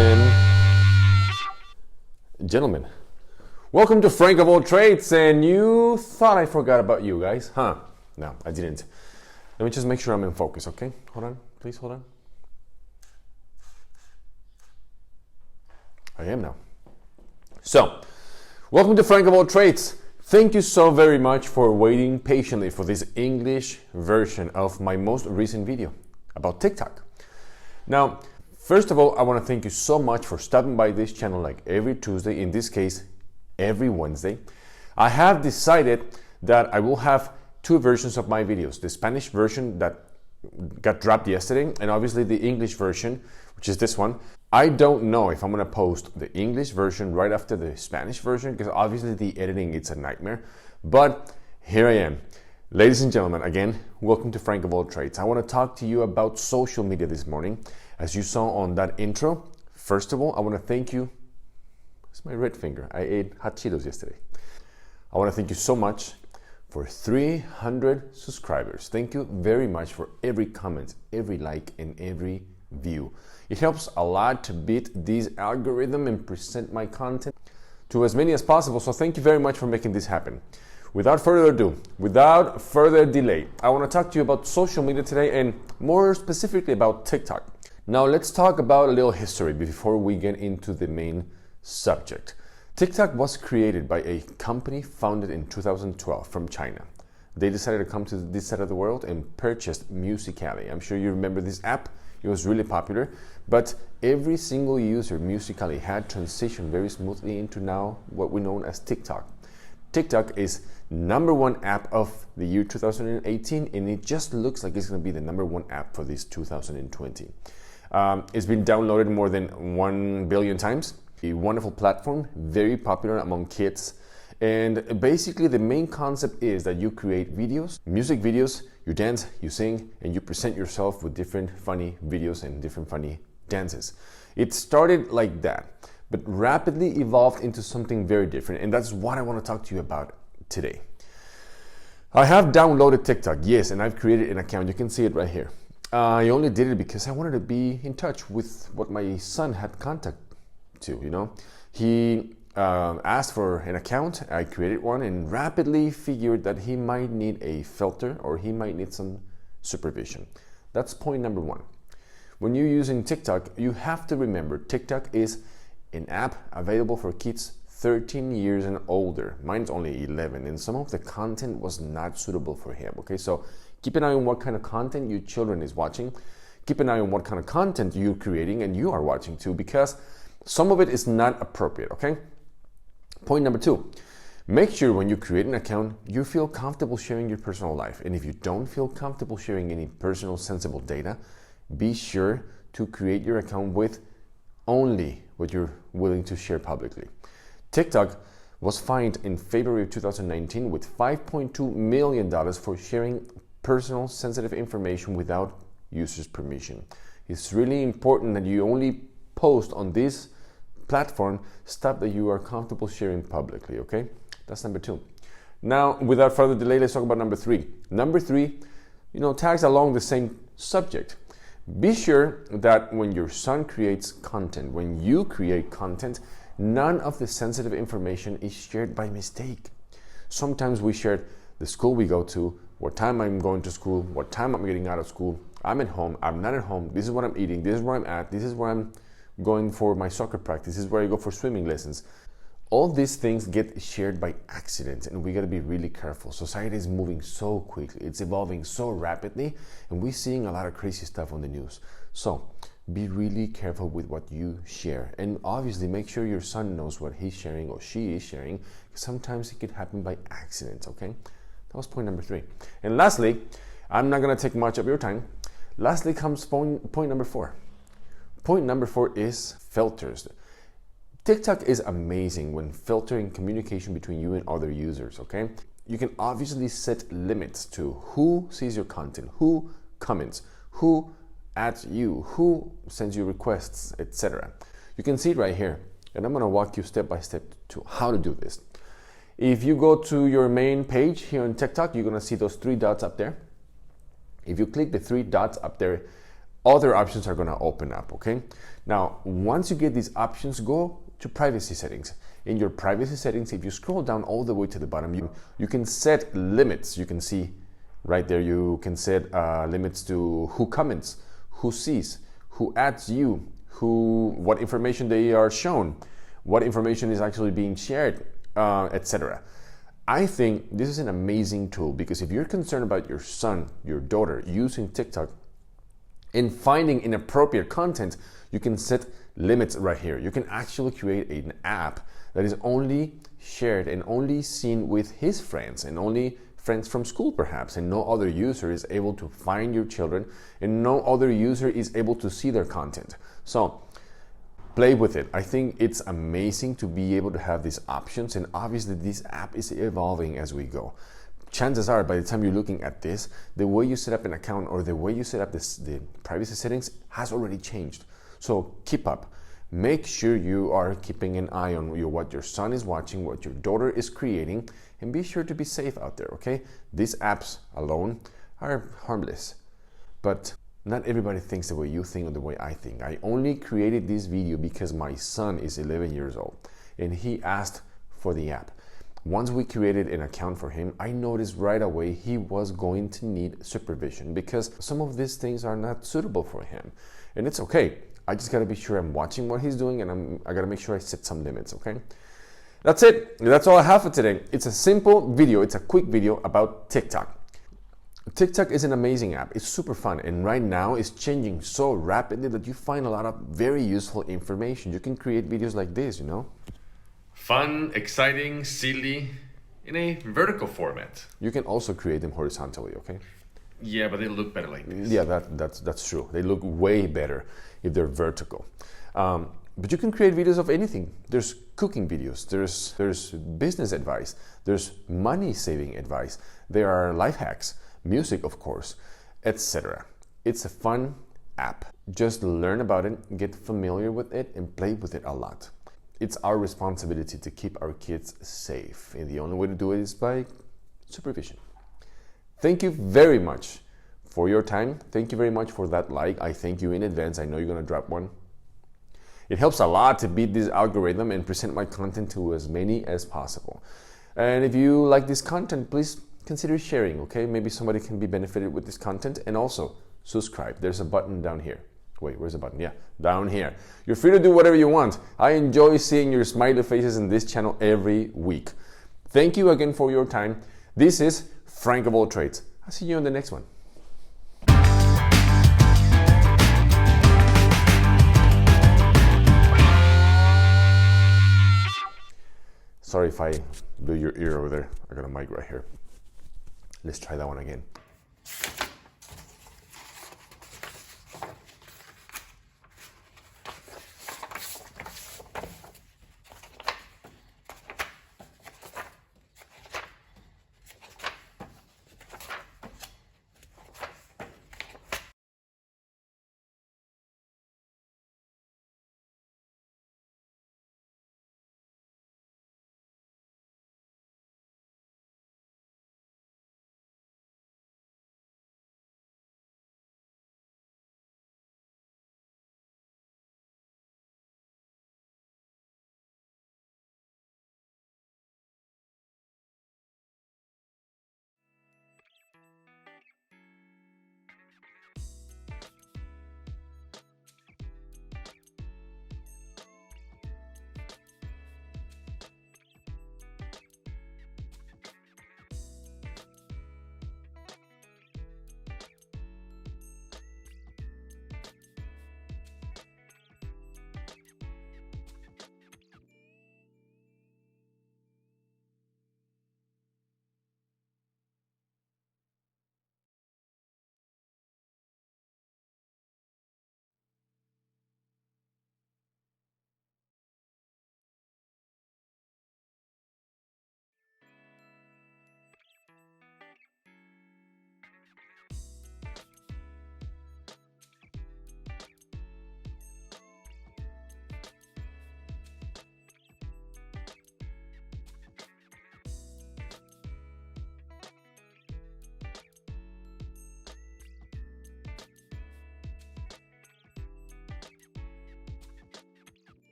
and gentlemen, welcome to Frank of All Trades. And you thought I forgot about you guys, huh? No, I didn't. Let me just make sure I'm in focus, okay? Hold on, please hold on. I am now. So, welcome to Frank of All Trades. Thank you so very much for waiting patiently for this English version of my most recent video about TikTok. Now, first of all, I want to thank you so much for stopping by this channel like every Tuesday, in this case, every Wednesday. I have decided that I will have two versions of my videos, the Spanish version that got dropped yesterday, and obviously the English version, which is this one. I don't know if I'm going to post the English version right after the Spanish version, because obviously the editing, it's a nightmare, but here I am. Ladies and gentlemen, again, welcome to Frank of All Trades. I want to talk to you about social media this morning. As you saw on that intro, first of all, I want to thank you. It's my red finger. I ate hot Cheetos yesterday. I want to thank you so much for 300 subscribers. Thank you very much for every comment, every like, and every view. It helps a lot to beat this algorithm and present my content to as many as possible. So thank you very much for making this happen. Without further ado, without further delay, I want to talk to you about social media today, and more specifically about TikTok. Now let's talk about a little history before we get into the main subject. TikTok was created by a company founded in 2012 from China. They decided to come to this side of the world and purchased Musical.ly. I'm sure you remember this app. It was really popular, but every single user Musical.ly had transitioned very smoothly into now what we know as TikTok. TikTok is #1 app of the year 2018, and it just looks like it's going to be the #1 app for this 2020. It's been downloaded more than 1 billion times. A wonderful platform, very popular among kids. And basically the main concept is that you create videos, music videos, you dance, you sing, and you present yourself with different funny videos and different funny dances. It started like that, but rapidly evolved into something very different. And that's what I want to talk to you about today. I have downloaded TikTok, yes, and I've created an account. You can see it right here. I only did it because I wanted to be in touch with what my son had contact to, you know. He asked for an account. I created one and rapidly figured that he might need a filter or he might need some supervision. That's point #1. When you're using TikTok, you have to remember TikTok is an app available for kids 13 years and older. Mine's only 11, and some of the content was not suitable for him. Okay, so keep an eye on what kind of content your children is watching. Keep an eye on what kind of content you're creating and you are watching too, because some of it is not appropriate, okay? Point #2, make sure when you create an account, you feel comfortable sharing your personal life. And if you don't feel comfortable sharing any personal sensible data, be sure to create your account with only what you're willing to share publicly. TikTok was fined in February of 2019 with $5.2 million for sharing personal sensitive information without users' permission. It's really important that you only post on this platform stuff that you are comfortable sharing publicly, okay? That's #2. Now, without further delay, let's talk about #3. #3, tags along the same subject. Be sure that when your son creates content, when you create content, none of the sensitive information is shared by mistake. Sometimes we share the school we go to, what time I'm going to school, what time I'm getting out of school, I'm at home, I'm not at home, this is what I'm eating, this is where I'm at, this is where I'm going for my soccer practice, this is where I go for swimming lessons. All these things get shared by accident, and we got to be really careful. Society is moving so quickly, it's evolving so rapidly, and we're seeing a lot of crazy stuff on the news. So be really careful with what you share, and obviously make sure your son knows what he's sharing or she is sharing, because sometimes it could happen by accident, okay? That was point #3. And lastly, I'm not going to take much of your time. Lastly comes point #4. Point #4 is filters. TikTok is amazing when filtering communication between you and other users, okay? You can obviously set limits to who sees your content, who comments, who adds you, who sends you requests, etc. You can see it right here, and I'm going to walk you step by step to how to do this. If you go to your main page here on TikTok, you're going to see those 3 dots up there. If you click the 3 dots up there, other options are gonna open up, okay? Now, once you get these options, go to privacy settings. In your privacy settings, if you scroll down all the way to the bottom, you can set limits. You can see right there, you can set limits to who comments, who sees, who adds you, what information they are shown, what information is actually being shared, etc. I think this is an amazing tool because if you're concerned about your son, your daughter using TikTok and finding inappropriate content, you can set limits right here. You can actually create an app that is only shared and only seen with his friends and only friends from school perhaps, and no other user is able to find your children and no other user is able to see their content. So play with it. I think it's amazing to be able to have these options, and obviously this app is evolving as we go. Chances are by the time you're looking at this, the way you set up an account or the way you set up the privacy settings has already changed. So keep up. Make sure you are keeping an eye on what your son is watching, what your daughter is creating, and be sure to be safe out there, okay? These apps alone are harmless, but not everybody thinks the way you think or the way I think. I only created this video because my son is 11 years old and he asked for the app. Once we created an account for him, I noticed right away he was going to need supervision because some of these things are not suitable for him. And it's okay. I just gotta be sure I'm watching what he's doing and I gotta make sure I set some limits, okay? That's it. That's all I have for today. It's a simple video. It's a quick video about TikTok. TikTok is an amazing app. It's super fun, and right now it's changing so rapidly that you find a lot of very useful information. You can create videos like this, you know? Fun, exciting, silly, in a vertical format. You can also create them horizontally, okay? Yeah, but they look better like this. Yeah, that's true. They look way better if they're vertical. But you can create videos of anything. There's cooking videos, there's business advice, there's money saving advice, there are life hacks, music of course, etc. It's a fun app. Just learn about it, get familiar with it, and play with it a lot. It's our responsibility to keep our kids safe, and the only way to do it is by supervision. Thank you very much for your time. Thank you very much for that like. I thank you in advance. I know you're gonna drop one. It helps a lot to beat this algorithm and present my content to as many as possible. And if you like this content, please consider sharing, okay? Maybe somebody can be benefited with this content. And also, subscribe. There's a button down here. Wait, where's the button? Yeah, down here. You're free to do whatever you want. I enjoy seeing your smiley faces in this channel every week. Thank you again for your time. This is Frank of All Trades. I'll see you on the next one. Sorry if I blew your ear over there. I got a mic right here. Let's try that one again.